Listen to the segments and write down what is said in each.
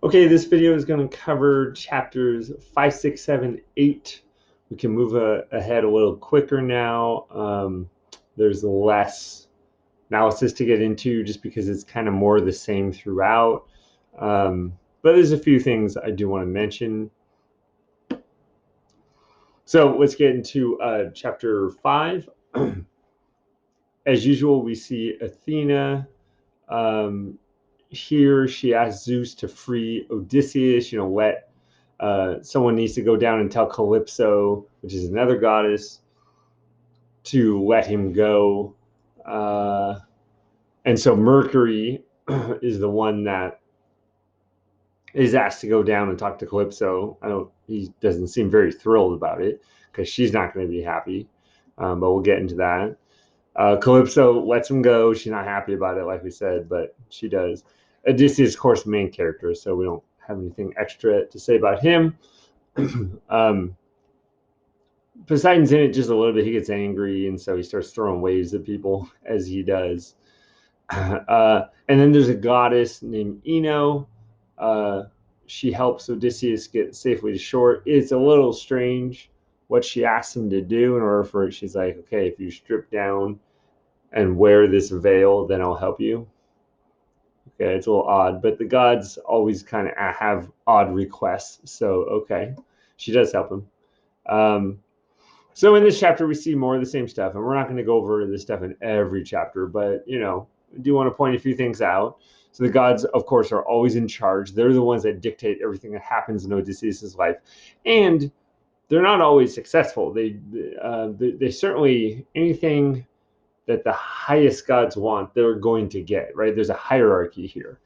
Okay, this video is going to cover chapters 5, 6, 7, 8. We can move ahead a little quicker now. There's less analysis to get into just because it's kind of more the same throughout. But there's a few things I do want to mention. So let's get into chapter 5. As usual, we see Athena. Here she asks Zeus to free Odysseus, let someone needs to go down and tell Calypso, which is another goddess, to let him go. And so Mercury is the one that is asked to go down and talk to Calypso. He doesn't seem very thrilled about it because she's not going to be happy. But we'll get into that. Calypso lets him go. She's not happy about it, like we said, but she does. Odysseus, of course, main character, so we don't have anything extra to say about him. Poseidon's in it just a little bit. He gets angry, and so he starts throwing waves at people as he does. And then there's a goddess named Ino. She helps Odysseus get safely to shore. It's a little strange what she asks him to do in order for it. She's like, okay, if you strip down and wear this veil, then I'll help you. Okay, it's a little odd, but the gods always kind of have odd requests. So, okay, she does help him. So in this chapter, we see more of the same stuff, and we're not going to go over this stuff in every chapter, but, I do want to point a few things out. So the gods, of course, are always in charge. They're the ones that dictate everything that happens in Odysseus' life. And they're not always successful. They certainly, anything that the highest gods want, they're going to get, right? There's a hierarchy here.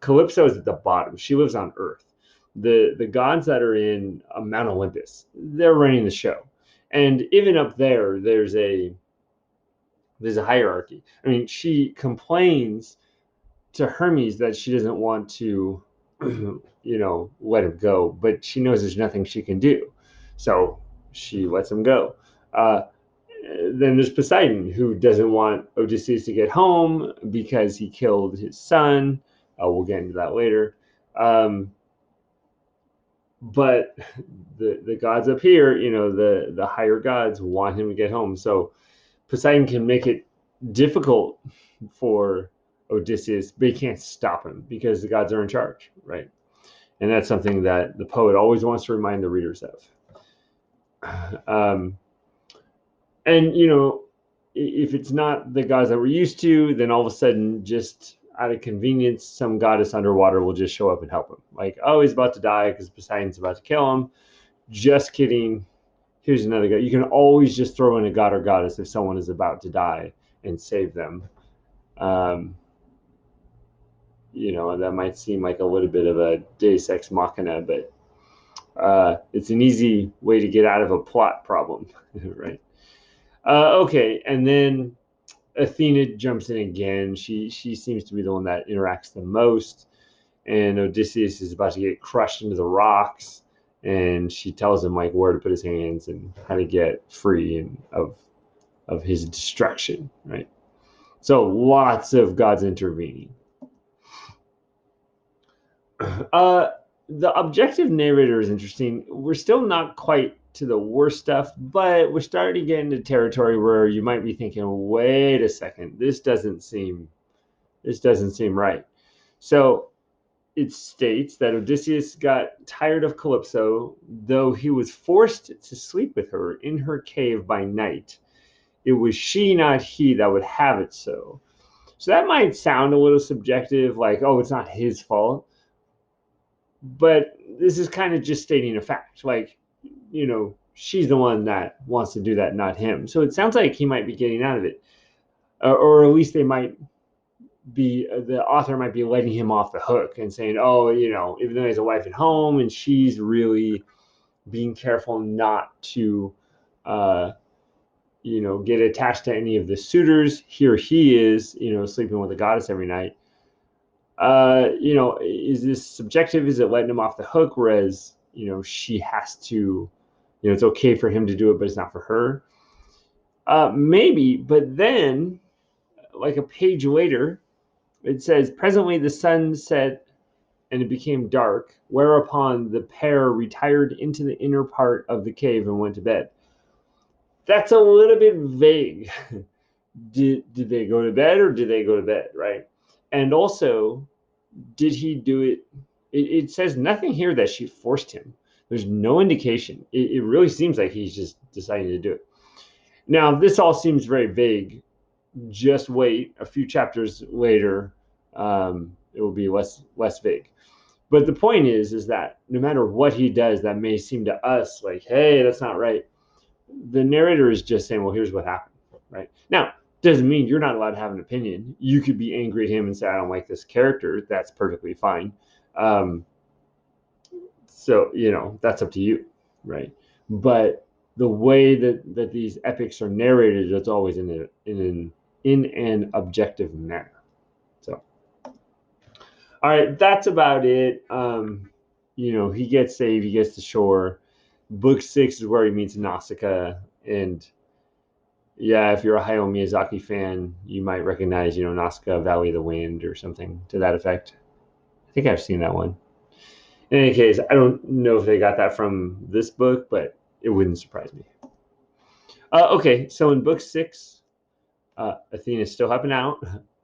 Calypso is at the bottom. She lives on Earth. The gods that are in Mount Olympus, they're running the show. And even up there, there's a hierarchy. I mean, she complains to Hermes that she doesn't want to, let him go, but she knows there's nothing she can do. So she lets him go. Then there's Poseidon, who doesn't want Odysseus to get home because he killed his son. We'll get into that later. But the gods up here, the higher gods want him to get home. So Poseidon can make it difficult for Odysseus, but he can't stop him because the gods are in charge, right? And that's something that the poet always wants to remind the readers of. And, if it's not the gods that we're used to, then all of a sudden, just out of convenience, some goddess underwater will just show up and help him. Like, oh, he's about to die because Poseidon's about to kill him. Just kidding. Here's another guy. You can always just throw in a god or goddess if someone is about to die and save them. That might seem like a little bit of a deus ex machina, but it's an easy way to get out of a plot problem, right? Okay, and then Athena jumps in again. She seems to be the one that interacts the most, and Odysseus is about to get crushed into the rocks, and she tells him like where to put his hands and how to get free and of his destruction, right? So lots of gods intervening. The objective narrator is interesting. We're still not quite to the worst stuff, but we're starting to get into territory where you might be thinking, wait a second, this doesn't seem right. So it states that Odysseus got tired of Calypso, though he was forced to sleep with her in her cave by night. It was she, not he, that would have it so. So that might sound a little subjective, like, oh, it's not his fault. But this is kind of just stating a fact. Like, she's the one that wants to do that, not him. So it sounds like he might be getting out of it. Or at least the author might be letting him off the hook and saying, oh, even though he has a wife at home and she's really being careful not to, get attached to any of the suitors, here he is, sleeping with a goddess every night. Is this subjective? Is it letting him off the hook? Whereas, she has to, it's okay for him to do it, but it's not for her. Maybe, but then, like a page later, it says, presently the sun set and it became dark, whereupon the pair retired into the inner part of the cave and went to bed. That's a little bit vague. Did they go to bed or did they go to bed, right? And also, did he do it? It says nothing here that she forced him. There's no indication. It really seems like he's just deciding to do it. Now, this all seems very vague. Just wait. A few chapters later, it will be less vague. But the point is that no matter what he does, that may seem to us like, hey, that's not right. The narrator is just saying, well, here's what happened, right? Now, doesn't mean you're not allowed to have an opinion. You could be angry at him and say, I don't like this character. That's perfectly fine. So, that's up to you, right? But the way that these epics are narrated, it's always in an objective manner. So, all right, that's about it. He gets saved, he gets to shore. Book 6 is where he meets Nausicaa, and yeah, if you're a Hayao Miyazaki fan, you might recognize, Nausicaa, Valley of the Wind, or something to that effect. I think I've seen that one. In any case, I don't know if they got that from this book, but it wouldn't surprise me. Okay, so in book 6, Athena's still helping out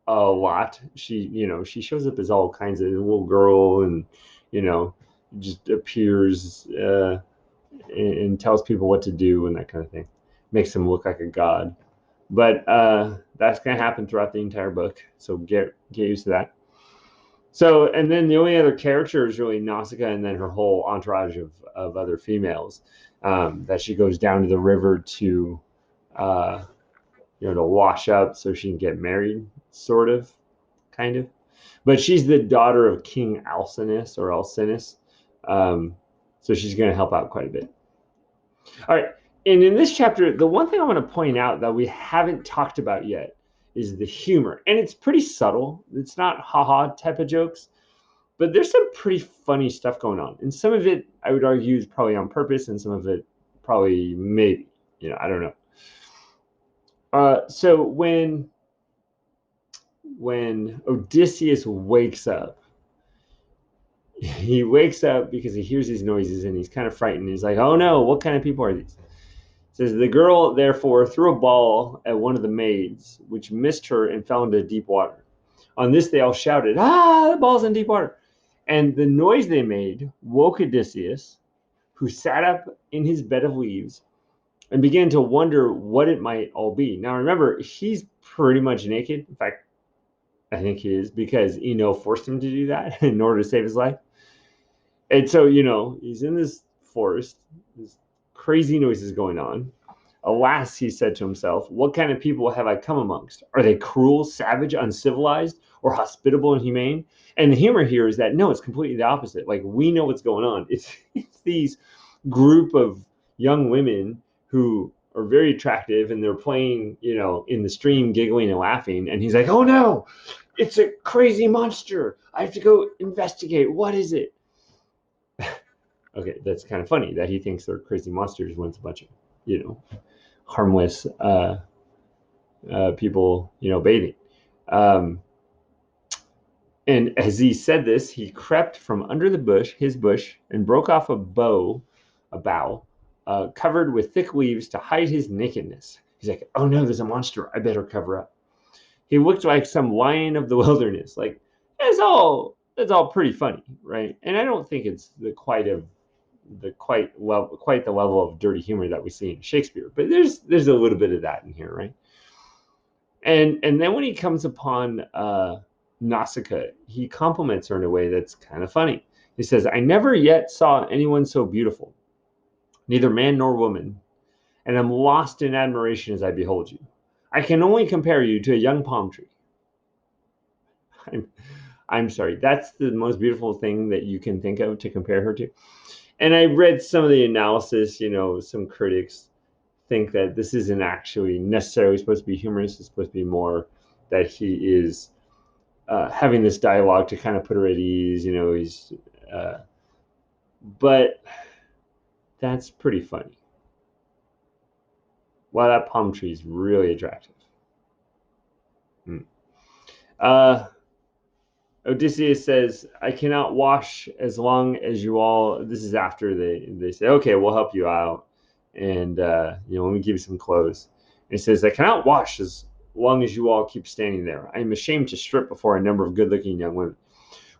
a lot. She shows up as all kinds of little girl, and just appears and tells people what to do and that kind of thing. Makes him look like a god. But that's going to happen throughout the entire book, so get used to that. So, and then the only other character is really Nausicaa, and then her whole entourage of other females that she goes down to the river to, to wash up so she can get married, sort of, kind of. But she's the daughter of King Alcinous or Alcinous, so she's going to help out quite a bit. All right, and in this chapter, the one thing I want to point out that we haven't talked about yet is the humor, and it's pretty subtle. It's not haha type of jokes, but there's some pretty funny stuff going on, and some of it I would argue is probably on purpose, and some of it probably maybe, I don't know. So when Odysseus wakes up, he wakes up because he hears these noises and he's kind of frightened. He's like, "Oh no, what kind of people are these?" Says the girl therefore threw a ball at one of the maids, which missed her and fell into deep water. On this they all shouted, "Ah, the ball's in deep water!" And the noise they made woke Odysseus, who sat up in his bed of leaves and began to wonder what it might all be. Now remember, he's pretty much naked. In fact, I think he is, because Eno forced him to do that in order to save his life. And so, he's in this forest, this crazy noises going on. Alas, he said to himself, what kind of people have I come amongst? Are they cruel, savage, uncivilized, or hospitable and humane? And the humor here is that, no, it's completely the opposite. Like, we know what's going on. It's these group of young women who are very attractive, and they're playing, in the stream, giggling and laughing. And he's like, oh no, it's a crazy monster. I have to go investigate. What is it? Okay, that's kind of funny that he thinks they're crazy monsters when it's a bunch of, harmless people, bathing. And as he said this, he crept from under his bush, and broke off a bough, covered with thick leaves to hide his nakedness. He's like, oh no, there's a monster. I better cover up. He looked like some lion of the wilderness. Like, it's all pretty funny, right? And I don't think it's quite the level of dirty humor that we see in Shakespeare, but there's a little bit of that in here, right? And then when he comes upon Nausicaa, he compliments her in a way that's kind of funny. He says, I never yet saw anyone so beautiful, neither man nor woman, and I'm lost in admiration as I behold you. I can only compare you to a young palm tree. I'm sorry, that's the most beautiful thing that you can think of to compare her to. And I read some of the analysis, some critics think that this isn't actually necessarily supposed to be humorous. It's supposed to be more that he is having this dialogue to kind of put her at ease. But that's pretty funny. Wow, that palm tree is really attractive. Odysseus says, I cannot wash as long as you all. This is after they say, okay, we'll help you out. And, let me give you some clothes. And he says, I cannot wash as long as you all keep standing there. I am ashamed to strip before a number of good looking young women,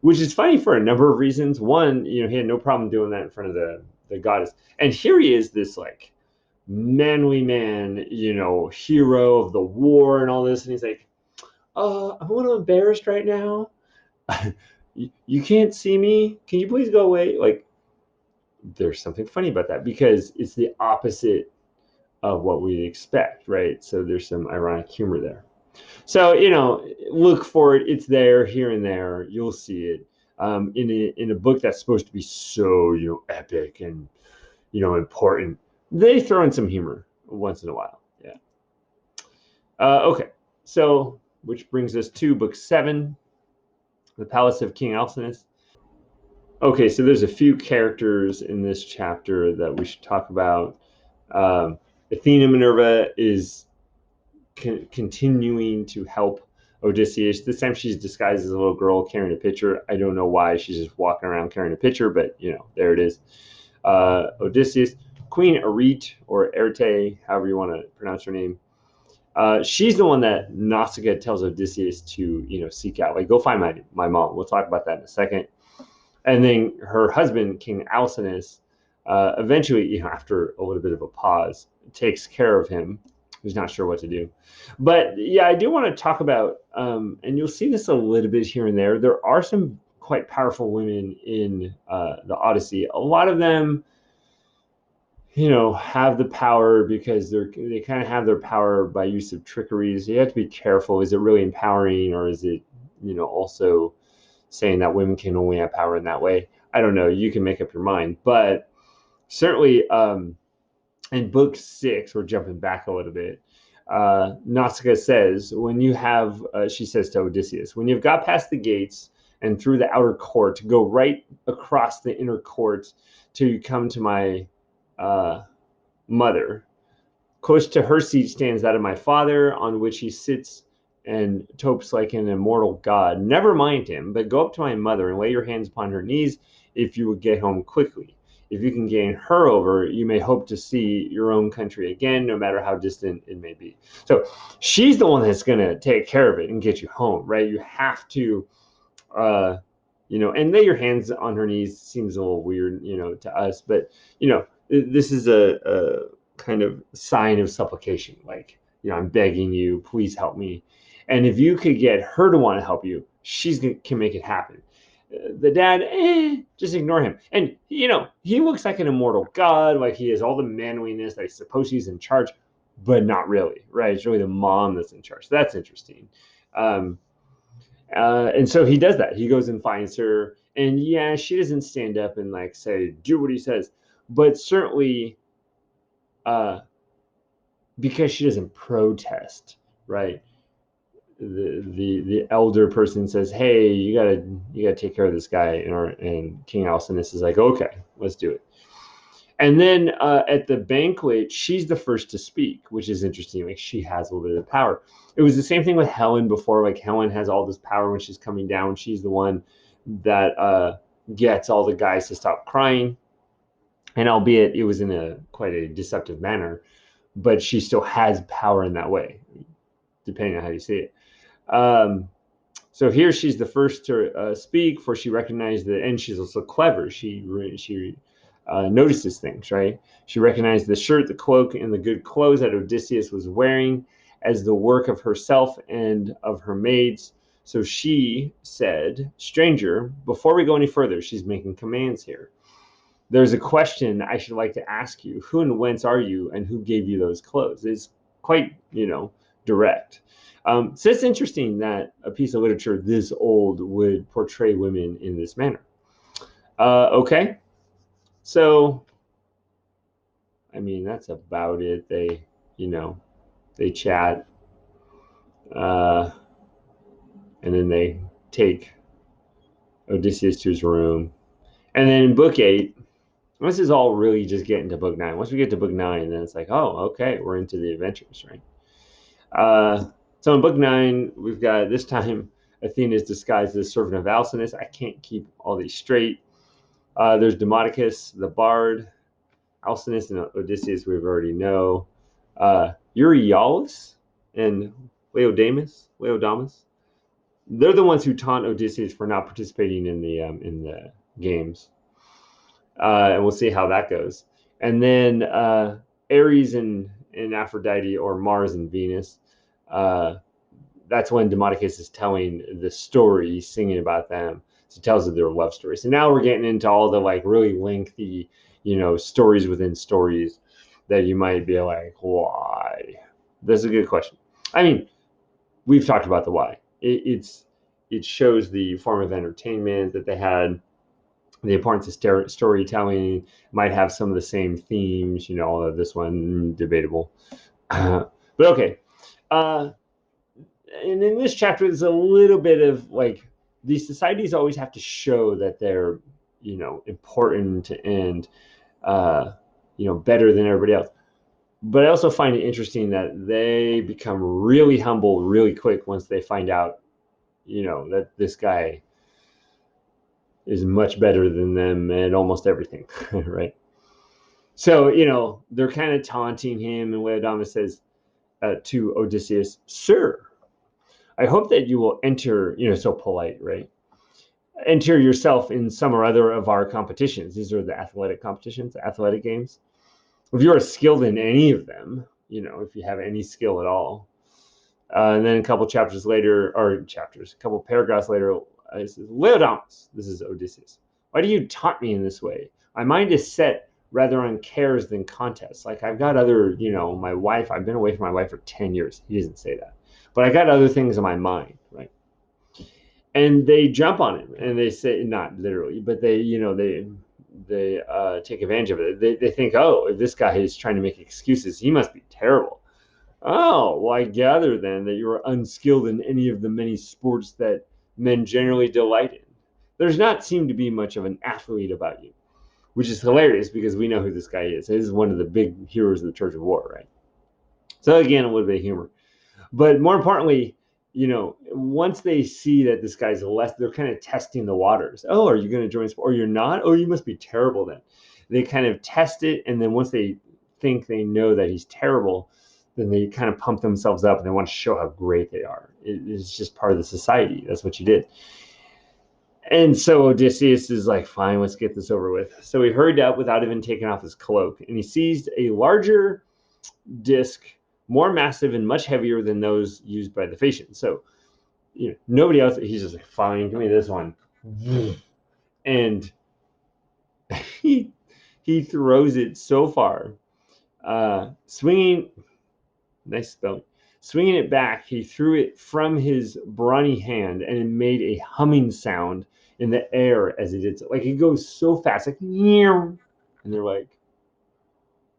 which is funny for a number of reasons. One, he had no problem doing that in front of the goddess. And here he is, this like manly man, hero of the war and all this. And he's like, I'm a little embarrassed right now. You can't see me. Can you please go away? Like, there's something funny about that because it's the opposite of what we expect, right? So there's some ironic humor there. So, look for it. It's there, here and there. You'll see it. In a book that's supposed to be so, epic and, important, they throw in some humor once in a while. Yeah. Okay. So, which brings us to book 7, The Palace of King Alcinous. Okay, so there's a few characters in this chapter that we should talk about. Athena Minerva is continuing to help Odysseus. This time she's disguised as a little girl carrying a pitcher. I don't know why she's just walking around carrying a pitcher, but there it is. Odysseus, Queen Arete or Arete, however you want to pronounce her name. She's the one that Nausicaa tells Odysseus to seek out. Like, go find my mom. We'll talk about that in a second. And then her husband, King Alcinous, eventually, after a little bit of a pause, takes care of him. He's not sure what to do. But yeah, I do want to talk about, and you'll see this a little bit here and there. There are some quite powerful women in the Odyssey. A lot of them, have the power because they kind of have their power by use of trickery. So you have to be careful. Is it really empowering, or is it, also saying that women can only have power in that way? I don't know. You can make up your mind. But certainly in book 6, we're jumping back a little bit. Nausicaa says, she says to Odysseus, when you've got past the gates and through the outer court, go right across the inner court till you come to my mother. Close to her seat stands that of my father, on which he sits and topes like an immortal god. Never mind him, but go up to my mother and lay your hands upon her knees if you would get home quickly. If you can gain her over, you may hope to see your own country again, no matter how distant it may be. So she's the one that's going to take care of it and get you home, right? You have to, and lay your hands on her knees seems a little weird, to us, but, this is a kind of sign of supplication. Like, I'm begging you, please help me. And if you could get her to want to help you, can make it happen. The dad, just ignore him. And, he looks like an immortal god, like he has all the manliness. I suppose he's in charge, but not really, right? It's really the mom that's in charge. So that's interesting. And so he does that. He goes and finds her. And yeah, she doesn't stand up and like say, do what he says. But certainly because she doesn't protest, right? The elder person says, "Hey, you gotta take care of this guy," and King Alcinous is like, "Okay, let's do it." And then at the banquet, she's the first to speak, which is interesting. Like, she has a little bit of power. It was the same thing with Helen before. Like, Helen has all this power when she's coming down. She's the one that gets all the guys to stop crying. And albeit it was in quite a deceptive manner, but she still has power in that way, depending on how you see it. So here she's the first to speak, for she recognized that, and she's also clever. She notices things, right? She recognized the shirt, the cloak, and the good clothes that Odysseus was wearing as the work of herself and of her maids. So she said, "Stranger, before we go any further," she's making commands here, "there's a question I should like to ask you. Who and whence are you, and who gave you those clothes?" It's quite, direct. So it's interesting that a piece of literature this old would portray women in this manner. Okay, so I mean, that's about it. They chat, and then they take Odysseus to his room, and then in book 8. This is all really just getting to book 9. Once we get to book 9, then it's like, oh, okay, we're into the adventures, right? So in book 9, we've got this time Athena is disguised as a servant of Alcinous. I can't keep all these straight. There's Demodocus, the bard. Alcinous and Odysseus, we already know. Euryalus and Laodamus. They're the ones who taunt Odysseus for not participating in the games, and we'll see how that goes. And then Ares and Aphrodite, or Mars and Venus. That's when Demodocus is telling the story, he's singing about them. So he tells them their love story. So now we're getting into all the like really lengthy, stories within stories that you might be like, why? That's a good question. I mean, we've talked about the why. It shows the form of entertainment that they had, the importance of storytelling, might have some of the same themes, although this one debatable. But okay. And in this chapter, there's a little bit of like, these societies always have to show that they're, important and, better than everybody else. But I also find it interesting that they become really humble really quick once they find out, that this guy is much better than them at almost everything, right? So, they're kind of taunting him, and Laodamus says to Odysseus, "Sir, I hope that you will enter," so polite, right? "Enter yourself in some or other of our competitions." These are the athletic competitions, the athletic games. "If you are skilled in any of them, if you have any skill at all." And then a couple paragraphs later, it says, "Laodamus," this is Odysseus, "why do you taunt me in this way? My mind is set rather on cares than contests. Like, I've got other, my wife, I've been away from my wife for 10 years. He doesn't say that. But I got other things in my mind, right?" And they jump on him, and they say, not literally, but they take advantage of it. They think, oh, if this guy is trying to make excuses, he must be terrible. "Oh, well, I gather then that you are unskilled in any of the many sports that men generally delight in. There's not seem to be much of an athlete about you," which is hilarious because we know who this guy is. He's one of the big heroes of the Church of War, right? So again, a little bit of humor. But more importantly, once they see that this guy's less, they're kind of testing the waters. "Oh, are you going to join sport? Or you're not? Oh, you must be terrible then." They kind of test it, and then once they think they know that he's terrible, then they kind of pump themselves up and they want to show how great they are. It's just part of the society. That's what you did. And so Odysseus is like, fine, let's get this over with. So he hurried up without even taking off his cloak, and he seized a larger disc, more massive and much heavier than those used by the Phaeacians. So, nobody else, he's just like, fine, give me this one. And he throws it so far, swinging, nice spelling, swinging it back, he threw it from his brawny hand, and it made a humming sound in the air as it did so. Like, it goes so fast, like, and they're like,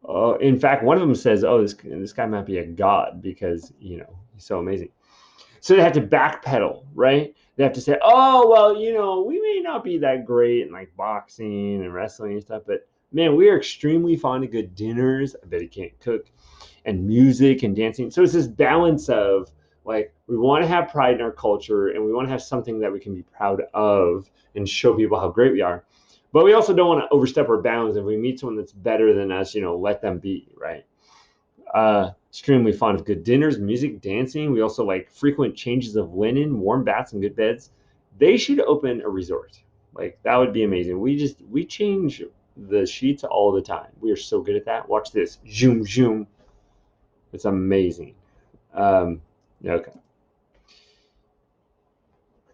oh, in fact, one of them says, "Oh, this guy might be a god because, he's so amazing." So they have to backpedal, right? They have to say, "Oh, well, we may not be that great in like boxing and wrestling and stuff, but man, we are extremely fond of good dinners. I bet he can't cook, and music and dancing." So it's this balance of like, we want to have pride in our culture, and we want to have something that we can be proud of and show people how great we are. But we also don't want to overstep our bounds. If we meet someone that's better than us, let them be, right? Extremely fond of good dinners, music, dancing. We also like frequent changes of linen, warm baths, and good beds. They should open a resort. Like, that would be amazing. We change the sheets all the time. We are so good at that. Watch this. Zoom, zoom. It's amazing. Okay.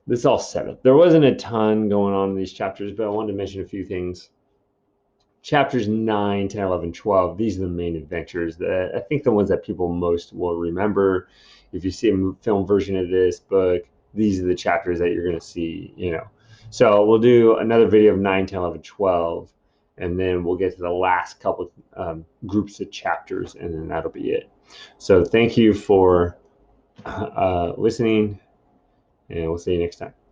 This is all setup. There wasn't a ton going on in these chapters, but I wanted to mention a few things. Chapters 9, 10, 11, 12, these are the main adventures. I think the ones that people most will remember. If you see a film version of this book, these are the chapters that you're going to see, So we'll do another video of 9, 10, 11, 12, and then we'll get to the last couple groups of chapters, and then that'll be it. So thank you for listening, and we'll see you next time.